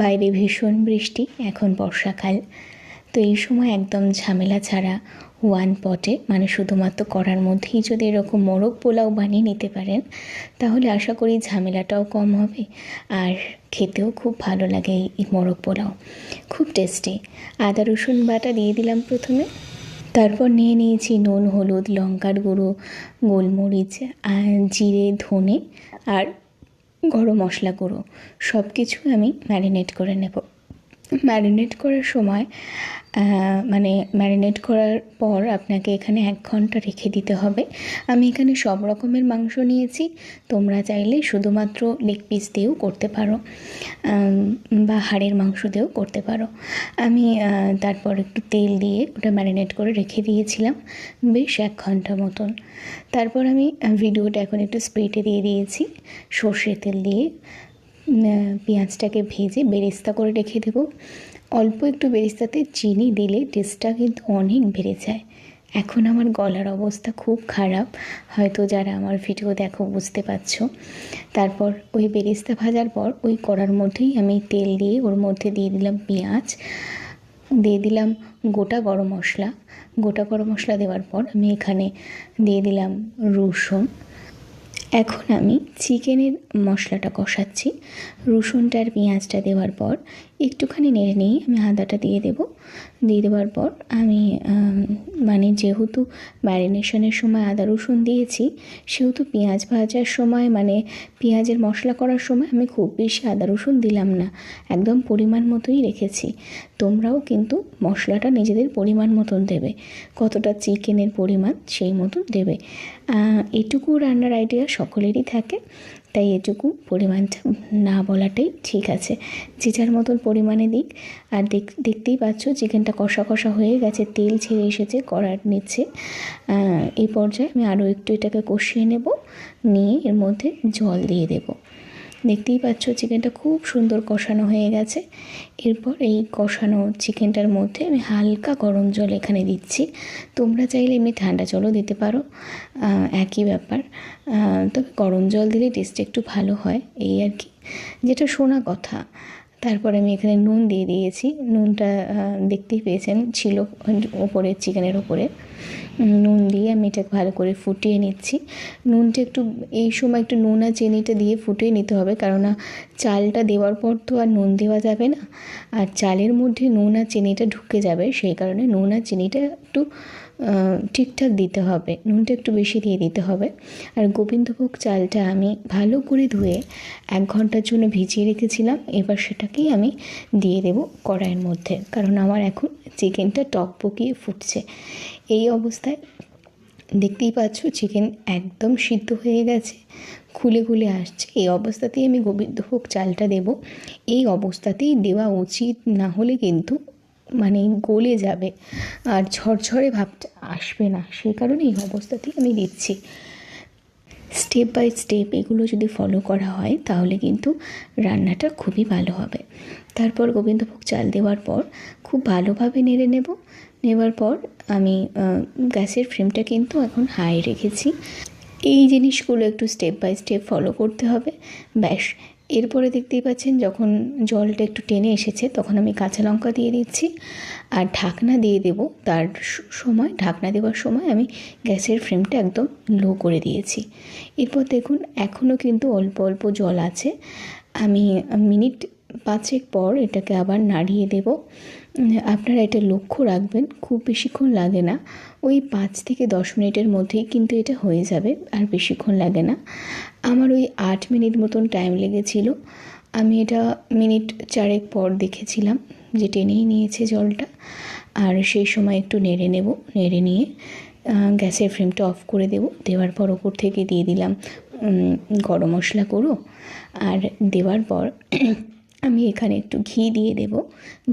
বাইরে ভীষণ বৃষ্টি, এখন বর্ষাকাল। তো এই সময় একদম ঝামেলা ছাড়া ওয়ান পটে মানে শুধুমাত্র কড়ার মধ্যেই যদি এরকম মোরগ পোলাও বানিয়ে নিতে পারেন, তাহলে আশা করি ঝামেলাটাও কম হবে আর খেতেও খুব ভালো লাগে। এই মোরগ পোলাও খুব টেস্টি। আদা রসুন বাটা দিয়ে দিলাম প্রথমে, তারপর নিয়ে নিয়েছি নুন, হলুদ, লঙ্কার গুঁড়ো, গোলমরিচ, জিরে, ধনে আর গরম মশলা গুঁড়ো সব কিছু আমি ম্যারিনেট করে নেব। ম্যারিনেট করার সময় ম্যারিনেট করার পর আপনাকে এখানে 1 ঘন্টা রেখে দিতে হবে। আমি এখানে সব রকমের মাংস নিয়েছি, তোমরা চাইলে শুধুমাত্র লেগ পিস দিয়েও করতে পারো বা হাড়ের মাংস দিয়েও করতে পারো। আমি তারপর একটু তেল দিয়ে ওটা ম্যারিনেট করে রেখে দিয়েছিলাম বেশ 1 ঘন্টা মতন। তারপর আমি ভিডিওটা এখন একটু স্প্রেটে দিয়ে দিয়েছি, সর্ষের তেল দিয়ে পেঁয়াজটাকে ভেজে বেরেস্তা করে রেখে দেবো। অল্প একটু বেরেস্তাতে চিনি দিলে টেস্টটা কিন্তু অনেক বেড়ে যায়। এখন আমার গলার অবস্থা খুব খারাপ, হয়তো যারা আমার ভিডিও দেখো বুঝতে পারছো। তারপর ওই বেরেস্তা ভাজার পর ওই কড়ার মধ্যেই আমি তেল দিয়ে ওর মধ্যে দিয়ে দিলাম পেঁয়াজ, দিয়ে দিলাম গোটা গরম মশলা। গোটা গরম মশলা দেওয়ার পর আমি এখানে দিয়ে দিলাম রসুন। এখন আমি চিকেনের মশলাটা কষাচ্ছি। রসুনটা আর পেঁয়াজটা দেওয়ার পর একটুখানি নেড়ে নিয়ে আমি আদাটা দিয়ে দেবো। দিয়ে দেওয়ার পর আমি যেহেতু ম্যারিনেশনের সময় আদা রসুন দিয়েছি, সেহেতু পেঁয়াজ ভাজার সময় পেঁয়াজের মশলা করার সময় আমি খুব বেশি আদা রসুন দিলাম না, একদম পরিমাণ মতোই রেখেছি। তোমরাও কিন্তু মশলাটা নিজেদের পরিমাণ মতন দেবে, কতটা চিকেনের পরিমাণ সেই মতন দেবে। এটুকু রান্নার আইডিয়া সকলেরই থাকে, তাই এটুকু পরিমাণটা না বলাটাই ঠিক আছে। যে যার মতন পরিমাণে দিক। আর দেখতেই পাচ্ছ চিকেনটা কষা কষা হয়ে গেছে, তেল ছেড়ে এসেছে কড়ার নিচে। এই পর্যায়ে আমি আরও একটু এটাকে কষিয়ে নেব, নিয়ে এর মধ্যে জল দিয়ে দেব। দেখতেই পাচ্ছ চিকেনটা খুব সুন্দর কষানো হয়ে গেছে। এরপর এই কষানো চিকেনটার মধ্যে আমি হালকা গরম জল এখানে দিচ্ছি। তোমরা চাইলে এমনি ঠান্ডা জলও দিতে পারো, একই ব্যাপার। তবে গরম জল দিলে টেস্টটা একটু ভালো হয়, এই আর কি, যেটা শোনা কথা। তারপরে আমি এখানে নুন দিয়ে দিয়েছি। নুনটা দেখতেই পেয়েছেন ছিল ওপরে, চিকেনের ওপরে। নুন দিয়ে আমি এটাকে ভালো করে ফুটিয়ে নিচ্ছি। নুনটা একটু এই সময় একটু নুন আর চিনিটা দিয়ে ফুটিয়ে নিতে হবে, কেননা চালটা দেওয়ার পর তো আর নুন দেওয়া যাবে না, আর চালের মধ্যে নুন আর চিনিটা ঢুকে যাবে, সেই কারণে নুন আর চিনিটা একটু ঠিকঠাক দিতে হবে, নুনটা একটু বেশি দিয়ে দিতে হবে। আর গোবিন্দভোগ চালটা আমি ভালো করে ধুয়ে 1 ঘন্টার জন্য ভিজিয়ে রেখেছিলাম। এবার সেটাকেই আমি দিয়ে দেব কড়াইয়ের মধ্যে, কারণ আমার এখন চিকেনটা টকবকিয়ে ফুটছে। এই অবস্থায় দেখতেই পাচ্ছ চিকেন একদম সিদ্ধ হয়ে গেছে, খুলে খুলে আসছে। এই অবস্থাতেই আমি গোবিন্দভোগ চালটা দেব। এই অবস্থাতেই দেওয়া উচিত, না হলে কিন্তু গলে যাবে আর ঝরঝরে ভাবটা আসবে না, সেই কারণে এই অবস্থাতেই আমি দিচ্ছি। স্টেপ বাই স্টেপ এগুলো যদি ফলো করা হয় তাহলে কিন্তু রান্নাটা খুবই ভালো হবে। তারপর গোবিন্দভোগ চাল দেওয়ার পর খুব ভালোভাবে নেড়ে নেবার পর আমি গ্যাসের ফ্লেমটা কিন্তু এখন হাই রেখেছি। এই জিনিসগুলো একটু স্টেপ বাই স্টেপ ফলো করতে হবে, ব্যাস। এরপরে দেখতেই পাচ্ছেন যখন জলটা একটু টেনে এসেছে, তখন আমি কাঁচা লঙ্কা দিয়ে দিচ্ছি আর ঢাকনা দিয়ে দেব। তার সময় ঢাকনা দেওয়ার সময় আমি গ্যাসের ফ্লেমটা একদম লো করে দিয়েছি। এরপর দেখুন এখনও কিন্তু অল্প অল্প জল আছে। আমি মিনিট 5 পর এটাকে আবার নাড়িয়ে দেব। আপনারা এটা লক্ষ্য রাখবেন, খুব বেশিক্ষণ লাগে না, ওই 5 থেকে 10 মিনিটের মধ্যেই কিন্তু এটা হয়ে যাবে, আর বেশিক্ষণ লাগে না। আমার ওই 8 মিনিট মতন টাইম লেগেছিল। আমি এটা মিনিট 4 পর দেখেছিলাম যে টেনেই নিয়েছে জলটা। আর সেই সময় একটু নেড়ে নেব, নেড়ে নিয়ে গ্যাসের ফ্লেমটা অফ করে দেব। দেওয়ার পর ওপর থেকে দিয়ে দিলাম গরম মশলা গুঁড়ো, আর দেওয়ার পর আমি এখানে একটু ঘি দিয়ে দেব।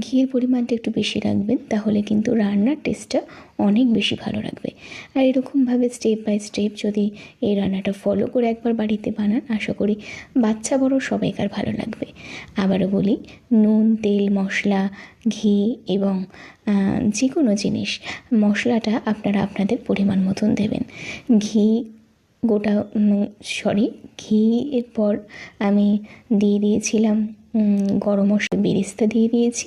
ঘিয়ের পরিমাণটা একটু বেশি রাখবেন, তাহলে কিন্তু রান্নার টেস্টটা অনেক বেশি ভালো লাগবে। আর এরকমভাবে স্টেপ বাই স্টেপ যদি এই রান্নাটা ফলো করে একবার বাড়িতে বানান, আশা করি বাচ্চা বড় সবাইকার ভালো লাগবে। আবারও বলি, নুন, তেল, মশলা, ঘি এবং যে কোনো জিনিস মশলাটা আপনারা আপনাদের পরিমাণ মতন দেবেন। ঘি ঘি এর পর আমি দিয়ে দিয়েছিলাম গরম মশলা বেরেস্তা দিয়ে দিয়েছি।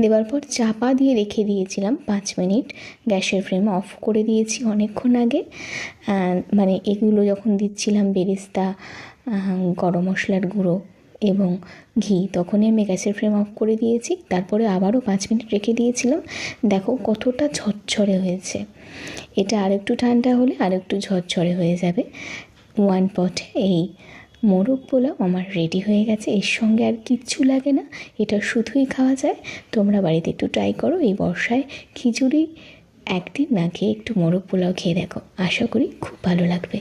দেওয়ার পর চাপা দিয়ে রেখে দিয়েছিলাম 5 মিনিট। গ্যাসের ফ্লেম অফ করে দিয়েছি অনেকক্ষণ আগে। মানে এগুলো যখন দিচ্ছিলাম বেরেস্তা, গরম মশলার গুঁড়ো এবং ঘি, তখনই আমি গ্যাসের ফ্লেম অফ করে দিয়েছি। তারপরে আবারও 5 মিনিট রেখে দিয়েছিলাম। দেখো কতটা ঝরঝরে হয়েছে। এটা আরেকটু ঠান্ডা হলে আরেকটু ঝরঝরে হয়ে যাবে। 1 পটে এই মোরগ পোলাও আমার রেডি হয়ে গেছে। এর সঙ্গে আর কিচ্ছু লাগে না, এটা শুধুই খাওয়া যায়। তোমরা বাড়িতে একটু ট্রাই করো। এই বর্ষায় খিচুড়ি একদিন না খেয়ে একটু মোরগ পোলাও খেয়ে দেখো, আশা করি খুব ভালো লাগবে।